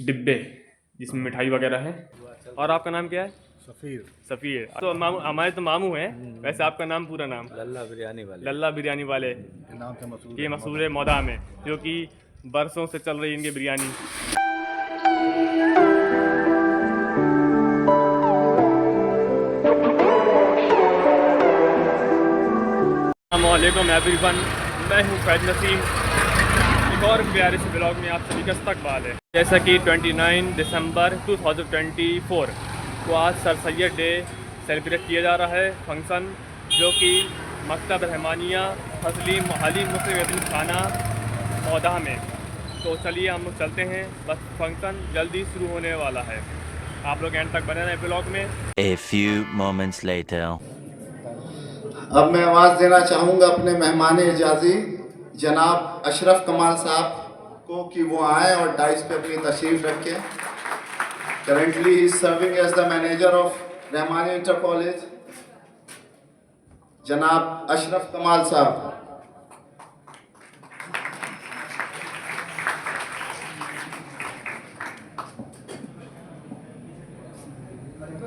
डिब्बे जिसमें मिठाई वगैरह है। और आपका नाम क्या है? सफ़ीर। सफ़ीर। तो मामू, हमारे तो मामू हैं। वैसे आपका नाम, पूरा नाम? लल्ला बिरयानी वाले। लल्ला बिरयानी वाले के नाम से मशहूर ये है मशहूर है मौदा में, जो कि बरसों से चल रही इनकी बिरयानी। अस्सलामुअलैकुम एवरीवन, मैं हूँ फैज नसीम। एक और प्यारे से ब्लॉग में आप सभी का इस्तकबाल है। जैसा कि 29 दिसंबर 2024 को आज सर सैयद डे सेलिब्रेट किया जा रहा है फंक्शन, जो कि मकतब रहमानिया हलीम मुस्लिम यतीमखाना मौदा में। तो चलिए हम लोग चलते हैं, बस फंक्शन जल्दी शुरू होने वाला है। आप लोग एंड तक बने रहें ब्लॉग में। A few moments later. अब मैं आवाज़ देना चाहूँगा अपने मेहमान एजाज़ी जनाब अशरफ कमाल साहब को कि वो आएँ और डाइस पे अपनी तशरीफ़ रखें। Currently he is serving as the manager of Rahmania Inter College, जनाब अशरफ कमाल साहब।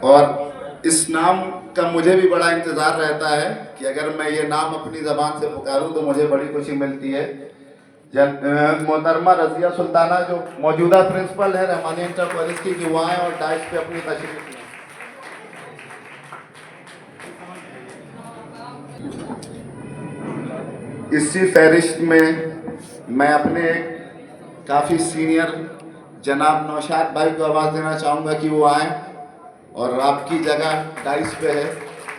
और इस नाम का मुझे भी बड़ा इंतज़ार रहता है कि अगर मैं ये नाम अपनी ज़बान से पुकारूं तो मुझे बड़ी खुशी मिलती है। मोहतरमा रज़िया सुल्ताना जो मौजूदा प्रिंसिपल है रहमानिया इंटर कॉलेज की, कि वो आएँ और डाइस पे अपनी तशरीफ लें। इसी फहरिस्त में मैं अपने काफ़ी सीनियर जनाब नौशाद भाई को आवाज़ देना चाहूँगा कि वो आएँ, और आपकी जगह डाइस पे है,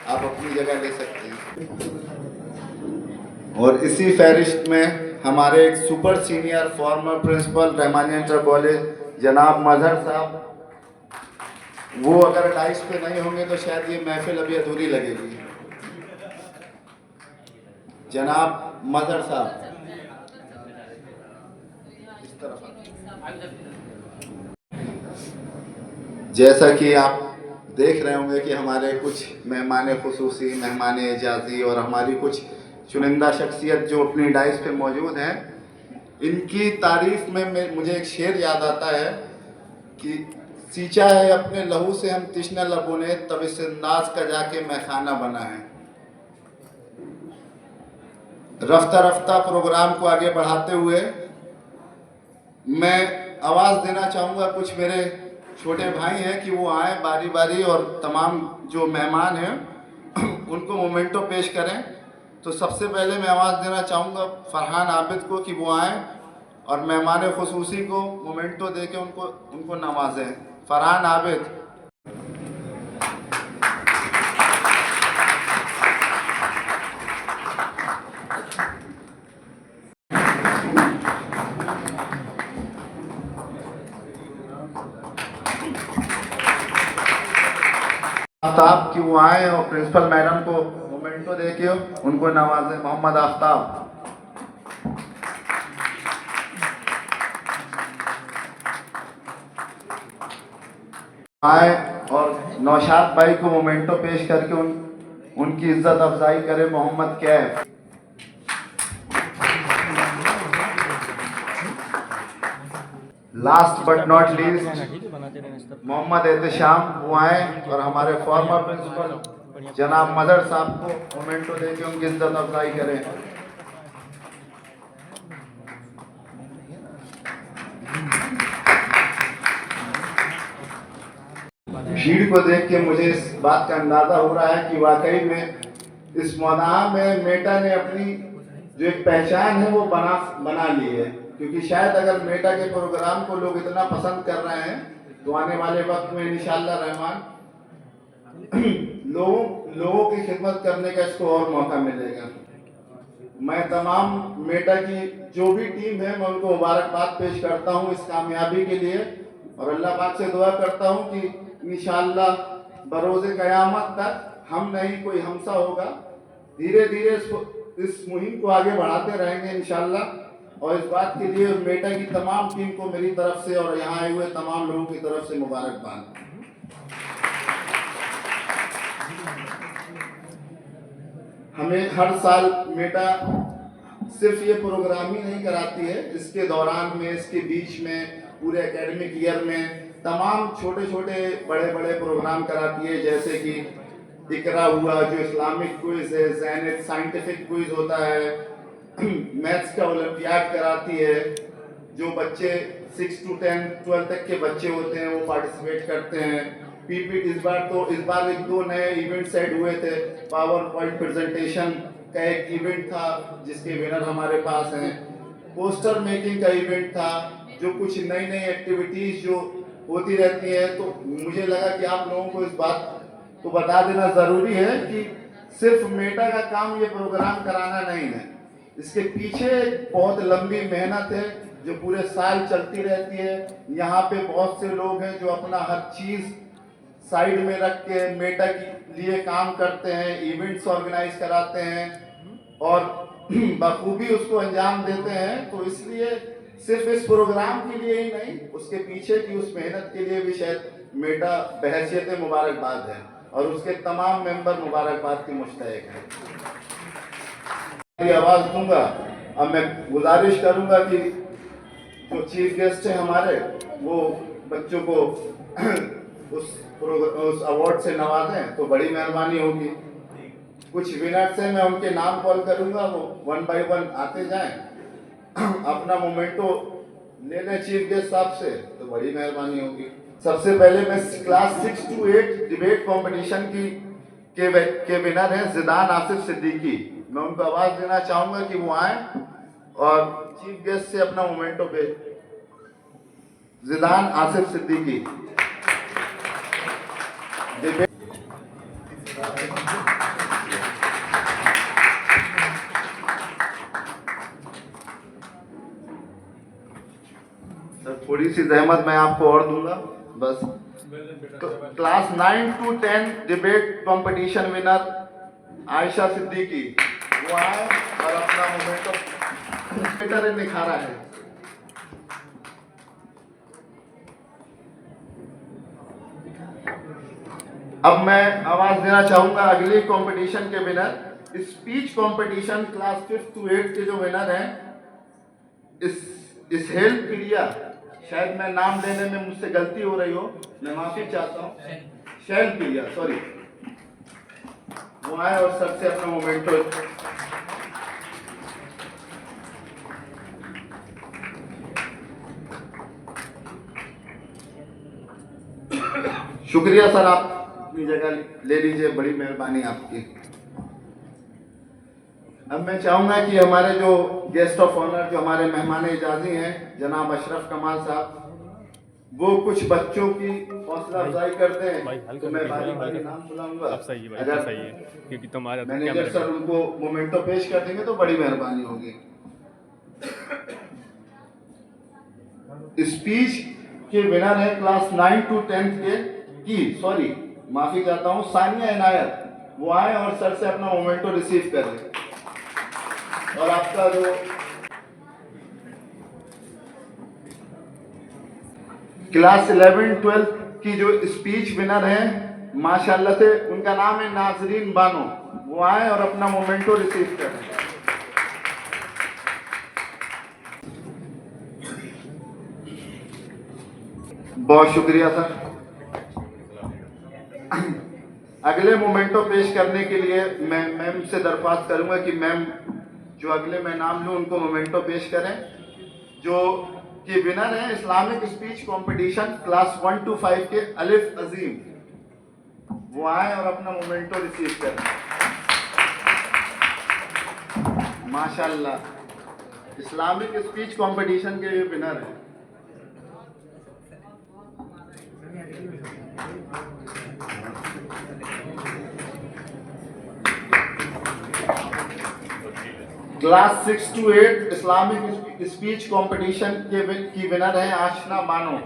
आप अपनी जगह ले सकते हैं। और इसी फहरिस्त में हमारे एक super senior former principal Rahmania Inter College जनाब मजहर साहब, वो अगर डाइस पे नहीं होंगे तो शायद ये महफिल अभी अधूरी लगेगी। जनाब मजहर साहब इस तरफ। जैसा कि आप देख रहे होंगे कि हमारे कुछ मेहमान खुसूसी, मेहमान एजाज़ी और हमारी कुछ चुनिंदा शख्सियत जो अपनी डाइस पे मौजूद हैं, इनकी तारीफ़ में मुझे एक शेर याद आता है कि सींचा है अपने लहू से हम तिश्ना लबों ने, तब इस अंदाज का जाके मैखाना बना है। रफ्ता रफ्ता प्रोग्राम को आगे बढ़ाते हुए मैं आवाज़ देना चाहूँगा कुछ मेरे छोटे भाई हैं कि वो आए बारी बारी और तमाम जो मेहमान हैं उनको मोमेंटो पेश करें। तो सबसे पहले मैं आवाज़ देना चाहूँगा फरहान आबिद को कि वो आएँ और मेहमान खुसूसी को मोमेंटो दे के उनको नवाजें। फरहान आबिद। आफ्ताब कि वो आए और प्रिंसिपल मैडम को मोमेंटो दे के उनको नवाजें। मोहम्मद आफ्ताब। आए और नौशाद भाई को मोमेंटो पेश करके उनकी इज्जत अफजाई करे। Mohammad Kaif. Last but not least Mohammad Ehtesham, वो आए और हमारे फॉर्मर प्रिंसिपल जनाब मजहर साहब को मोमेंटो देके उनकी इज्जत अफजाई करें। भीड़ को देख के मुझे इस बात का अंदाजा हो रहा है कि वाकई में इस मौदा में मेटा ने अपनी जो एक पहचान है वो बना ली है, क्योंकि शायद अगर मेटा के प्रोग्राम को लोग इतना पसंद कर रहे हैं तो आने वाले वक्त में इंशाअल्लाह रहमान लोगों की खिदमत करने का इसको और मौका मिलेगा। मैं तमाम मेटा की जो भी टीम है मैं उनको मुबारकबाद पेश करता हूँ इस कामयाबी के लिए, और अल्लाह पाक से दुआ करता हूँ कि इंशाअल्लाह बरोज़े क़यामत तक हम नहीं कोई हमसा होगा। धीरे धीरे इस मुहिम को आगे बढ़ाते रहेंगे इंशाअल्लाह। और इस बात के लिए मेटा की तमाम टीम को मेरी तरफ से और यहाँ आए हुए तमाम लोगों की तरफ से मुबारकबाद। हमें हर साल मेटा सिर्फ ये प्रोग्राम ही नहीं कराती है, इसके दौरान में, इसके बीच में पूरे एकेडमिक ईयर में तमाम छोटे छोटे बड़े बड़े प्रोग्राम कराती है, जैसे कि इकरा हुआ जो इस्लामिक क्विज है, ज़ैनित साइंटिफिक क्विज होता है, मैथ्स का ओलंपियाड कराती है। जो बच्चे 6 to 10 12 तक के बच्चे होते हैं वो पार्टिसिपेट करते हैं। पीपीटी इस बार एक दो नए इवेंट्स ऐड हुए थे। पावर पॉइंट प्रेजेंटेशन का एक इवेंट था जिसके विनर हमारे पास हैं। पोस्टर मेकिंग का इवेंट था, जो कुछ नई नई एक्टिविटीज जो होती रहती है। तो मुझे लगा कि आप लोगों को इस बात को बता देना ज़रूरी है कि सिर्फ मेटा का काम ये प्रोग्राम कराना नहीं है, इसके पीछे बहुत लंबी मेहनत है जो पूरे साल चलती रहती है। यहाँ पे बहुत से लोग हैं जो अपना हर चीज़ साइड में रख के मेटा के लिए काम करते हैं, इवेंट्स ऑर्गेनाइज कराते हैं और बखूबी उसको अंजाम देते हैं। तो इसलिए सिर्फ इस प्रोग्राम के लिए ही नहीं, उसके पीछे की उस मेहनत के लिए भी शायद मेटा बहैसियत मुबारकबाद है और उसके तमाम मेंबर मुबारकबाद के मुस्तहिक हैं। आवाज़ दूंगा। अब मैं गुजारिश करूंगा कि जो चीफ गेस्ट हैं हमारे, वो बच्चों को उस अवार्ड से नवाजें तो बड़ी मेहरबानी होगी। कुछ विनर्स हैं, मैं उनके नाम कॉल करूंगा, वो 1 by 1 आते जाएं, अपना मोमेंटो ले लें चीफ गेस्ट साहब से तो बड़ी मेहरबानी होगी। सबसे पहले मैं क्लास 6 to 8 डिबेट कंपटीशन के विनर हैं जिदान आसिफ सिद्दीकी। मैं उनको आवाज़ देना चाहूँगा कि वो आए और चीफ गेस्ट से अपना मोमेंटो पे। जिदान आसिफ सिद्दीकी सर, थोड़ी सी जहमत मैं आपको और दूंगा बस। Class 9 to 10 debate competition winner Ayesha Siddiqui, वो आए और अपना मोमेंटो निखारा है। अब मैं आवाज देना चाहूंगा अगले कंपटीशन के winner, speech competition class 5 to 8 के जो विनर हैं, इस हेल्प प्रिया, शायद मैं नाम लेने में मुझसे गलती हो रही हो, मैं माफी चाहता हूँ, शैल प्रिया, सॉरी, वो आए और सबसे अपना मोमेंटो। शुक्रिया सर, आप अपनी जगह ले लीजिए, बड़ी मेहरबानी आपकी। अब मैं चाहूंगा कि हमारे जो गेस्ट ऑफ ऑनर, जो हमारे मेहमान इजाज़ी हैं जनाब अशरफ कमाल साहब, वो कुछ बच्चों की हौसला अफजाई करते हैं। तो मैं बारी बारी नाम बुलाऊंगा। अगर सही है क्योंकि तुम्हारा मैनेजर सर उनको मोमेंटो पेश कर देंगे तो बड़ी मेहरबानी होगी। स्पीच के विनर है क्लास 9 to 10 के माफी चाहता हूँ, सानिया इनायत, वो आए और सर से अपना मोमेंटो रिसीव करें। और आपका जो क्लास 11-12 की जो स्पीच विनर हैं, माशाल्लाह से उनका नाम है नाजरीन बानो, वो आए और अपना मोमेंटो रिसीव करें। बहुत शुक्रिया सर। अगले मोमेंटो पेश करने के लिए मैं मैम से दरख्वास्त करूंगा कि मैम जो अगले मैं नाम लूँ उनको मोमेंटो पेश करें, जो कि विनर हैं Islamic speech competition class 1 to 5 के अलिफ अजीम, वो आए और अपना मोमेंटो रिसीव करें। माशाल्लाह, इस्लामिक स्पीच कंपटीशन के ये विनर हैं। Class 6 to 8 Islamic speech competition की विनर हैं आशना बानो,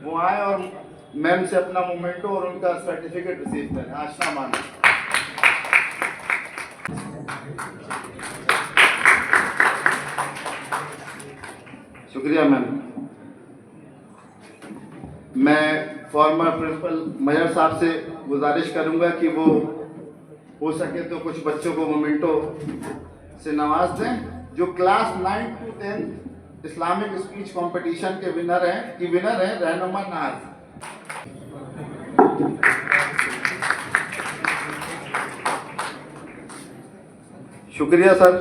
वो आए और मैम से अपना मोमेंटो और उनका सर्टिफिकेट रिसीव करें। आशना बानो, शुक्रिया मैम। मैं फॉर्मर प्रिंसिपल मेजर साहब से गुजारिश करूंगा कि वो हो सके तो कुछ बच्चों को मोमेंटो से नवाज दें जो class 9 to 10 Islamic speech competition के विनर हैं रहनुमा नाज। शुक्रिया सर।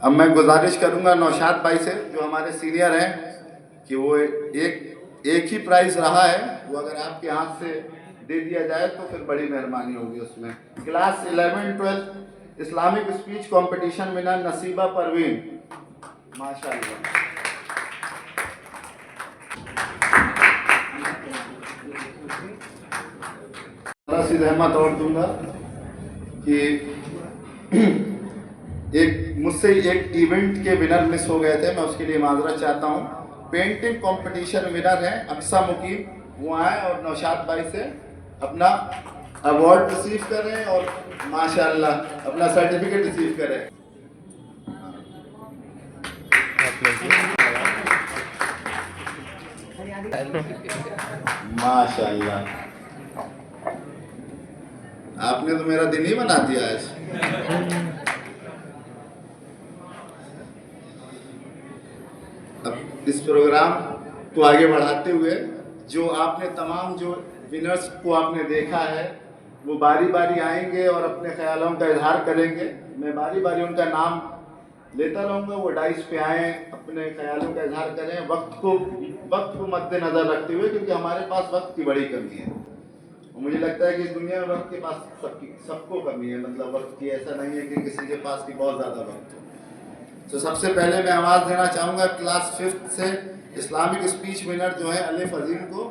अब मैं गुजारिश करूंगा नौशाद भाई से, जो हमारे सीनियर हैं, कि वो एक ही प्राइस रहा है, वो अगर आपके हाथ से दे दिया जाए तो फिर बड़ी मेहरबानी होगी उसमें। Class 11-12 Islamic speech competition winner Nasiba Parveen, माशाल्लाह। सी रहमत और दूंगा कि मुझसे एक इवेंट के विनर मिस हो गए थे, मैं उसके लिए माजरत चाहता हूँ। पेंटिंग कंपटीशन विनर हैं अक्सा मुकीम, वो आए और नौशाद भाई से अपना अवार्ड रिसीव करें और माशाल्लाह अपना सर्टिफिकेट रिसीव करें। माशाल्लाह, आपने तो मेरा दिन ही बना दिया आज। अब इस प्रोग्राम को आगे बढ़ाते हुए जो आपने तमाम जो विनर्स को आपने देखा है, वो बारी बारी आएंगे और अपने ख्यालों का इजहार करेंगे। मैं बारी बारी उनका नाम लेता रहूँगा, वो डाइस पे आए, अपने ख्यालों का इजहार करें, वक्त को मद्देनज़र रखते हुए, क्योंकि हमारे पास वक्त की बड़ी कमी है। मुझे लगता है कि इस दुनिया में वक्त के पास सबको कमी है, मतलब वक्त की, ऐसा नहीं है कि किसी के पास की बहुत ज़्यादा वक्त हो। तो सबसे पहले मैं आवाज़ देना चाहूँगा क्लास 5th से इस्लामिक स्पीच विनर जो है अलिफ अजीम को,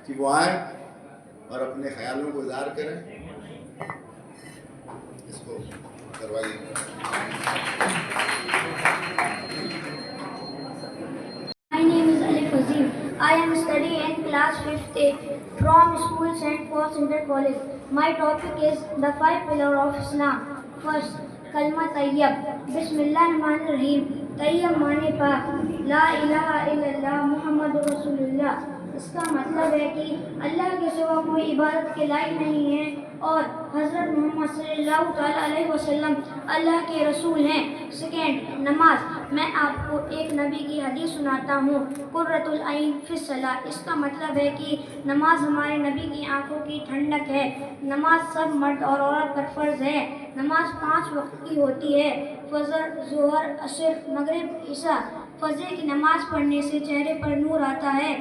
कि वो आए और अपने ख्यालों को इज़हार करें। इसको करवाइए। My name is Alif Azim. I am studying in class 5th A from school St. Paul's Inter College. My topic is the 5 pillars of Islam. First, कलमा तैयब, बिस्मिल्लाहिर्रहमानिर्रहीम। तैयब माने पाक, ला इलाहा इल्लल्लाह मुहम्मद रसूलुल्लाह। इसका मतलब है कि अल्लाह के सिवा कोई इबादत के लायक नहीं है और हज़रत मोहम्मद सल्लल्लाहु अलैहि वसल्लम अल्लाह के रसूल हैं। सेकेंड, नमाज। मैं आपको एक नबी की हदीस सुनाता हूँ, कुर्रतुल ऐन फिस्सलाह। इसका मतलब है कि नमाज हमारे नबी की आंखों की ठंडक है। नमाज सब मर्द और औरत पर फ़र्ज़ है। नमाज 5 वक्त की होती है, फजर, ज़ोहर, असर, मगरिब, इशा। फजर की नमाज़ पढ़ने से चेहरे पर नूर आता है,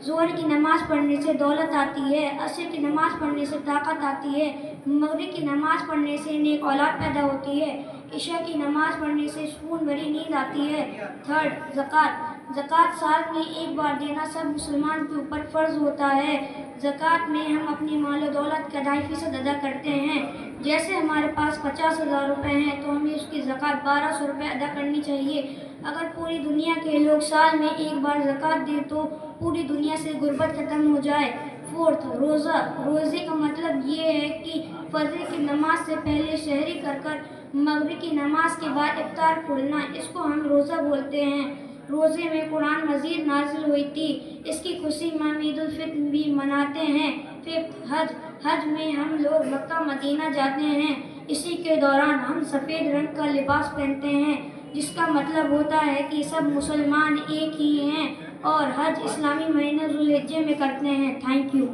ज़ोहर की नमाज़ पढ़ने से दौलत आती है, असर की नमाज़ पढ़ने से ताकत आती है, मगरिब की नमाज़ पढ़ने से नेक औलाद पैदा होती है, इशा की नमाज़ पढ़ने से सुकून भरी नींद आती है। थर्ड, ज़कात। ज़कात साल में एक बार देना सब मुसलमान के ऊपर फ़र्ज़ होता है। ज़कात में हम अपनी माल दौलत का 2.5% अदा करते हैं। जैसे हमारे पास 50,000 रुपये हैं तो हमें उसकी ज़कात 1200 रुपये अदा करनी चाहिए। अगर पूरी दुनिया के लोग साल में एक बार ज़कात दें तो पूरी दुनिया से गुर्बत ख़त्म हो जाए। फोर्थ, रोज़ा। रोज़े का मतलब ये है कि फजर की नमाज से पहले सहरी कर मगरिब की नमाज के बाद इफ्तार खोलना, इसको हम रोज़ा बोलते हैं। रोज़े में कुरान मजीद नाजिल हुई थी, इसकी खुशी में हम ईद उल फित्र भी मनाते हैं। फिफ्थ, हज। हज में हम लोग मक्का मदीना जाते हैं। इसी के दौरान हम सफ़ेद रंग का लिबास पहनते हैं, जिसका मतलब होता है कि सब मुसलमान एक ही हैं और हज इस्लामी महीने ज़ुल्हिज्जा में करते हैं। Thank you.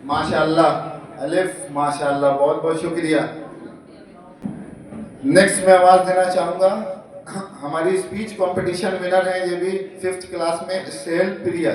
माशाल्लाह अलिफ, माशाल्लाह, बहुत बहुत शुक्रिया। नेक्स्ट मैं आवाज़ देना चाहूँगा, हमारी स्पीच कंपटीशन विनर है, ये भी 5th क्लास में, शैल प्रिया।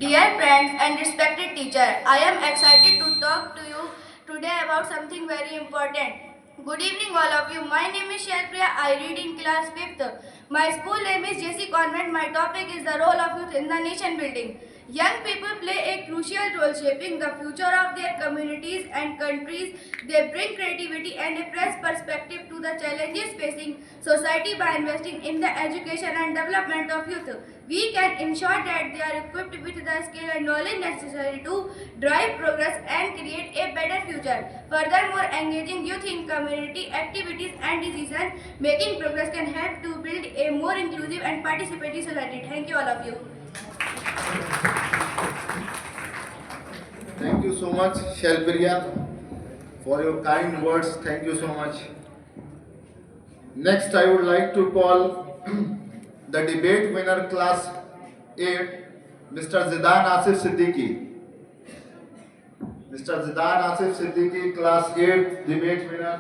Dear friends and respected teacher, I am excited to talk to you today about something very important. Good evening all of you. My name is Shalpriya. I read in class 5th. My school name is JC Convent. My topic is the role of youth in the nation building. Young people play a crucial role shaping the future of their communities and countries. They bring creativity and a fresh perspective to the challenges facing society by investing in the education and development of youth. We can ensure that they are equipped with the skill and knowledge necessary to drive progress and create a better future. Furthermore, engaging youth in community activities and decision-making progress can help to build a more inclusive and participatory society. Thank you, all of you. Thank you so much, Shelpriya, for your kind words. Thank you so much. Next, I would like to call the debate winner, class 8, Mr. Zidan Asif Siddiqui. Mr. Zidan Asif Siddiqui, class 8, debate winner.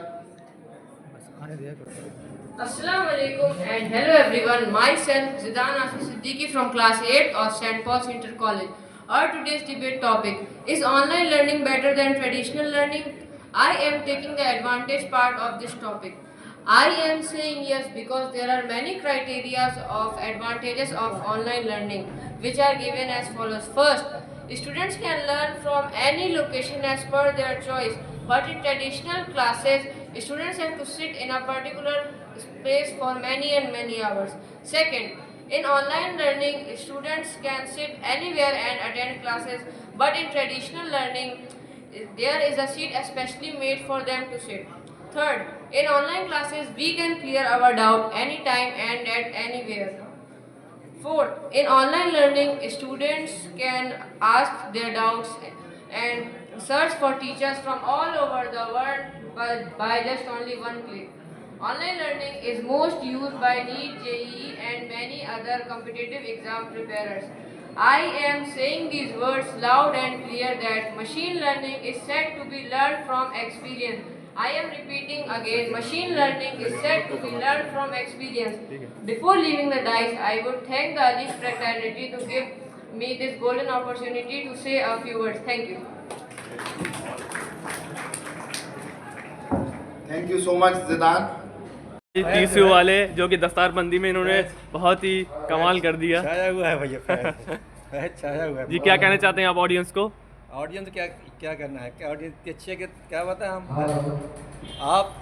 Assalamu alaikum and hello everyone. Myself Zidan Asif Siddiqui from class 8 of St. Paul's Inter College. Our today's debate topic is online learning better than traditional learning. I am taking the advantage part of this topic. I am saying yes because there are many criteria of advantages of online learning which are given as follows. First, students can learn from any location as per their choice, but in traditional classes, students have to sit in a particular space for many hours. Second, in online learning, students can sit anywhere and attend classes, but in traditional learning, there is a seat especially made for them to sit. Third, in online classes, we can clear our doubt anytime and at anywhere. Fourth, in online learning, students can ask their doubts and search for teachers from all over the world by just only one click. Online learning is most used by NEET, JEE and many other competitive exam preparers. I am saying these words loud and clear that machine learning is said to be learned from experience. I am repeating again, machine learning is said to be learned from experience. Before leaving the dice, I would thank the Alif fraternity to give me this golden opportunity to say a few words. Thank you. Thank you so much, Zidan. TCU वाले जो कि दस्तारबंदी में इन्होंने बहुत ही कमाल कर दिया। छाया हुआ है भैया, फैज छाया हुआ है। जी क्या कहना चाहते हैं आप ऑडियंस को? ऑडियंस क्या क्या करना है, क्या ऑडियंस अच्छे के क्या बताएं हम। आप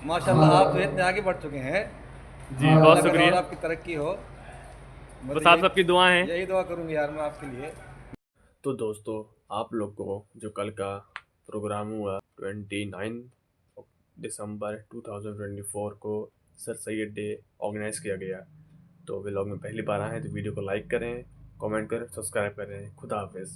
माशाल्लाह आप तो इतने आगे बढ़ चुके हैं जी, बहुत शुक्रिया। और आपकी तरक्की हो, बस आप सबकी दुआ हैं। यही दुआ करूँगी यार मैं आपके लिए। तो दोस्तों, आप लोग को जो कल का प्रोग्राम हुआ 29 दिसंबर 2024 को सर सैयद डे ऑर्गेनाइज़ किया गया, तो व्लॉग में पहली बार आए हैं तो वीडियो को लाइक करें, कमेंट करें, सब्सक्राइब करें। खुदा हाफिज़।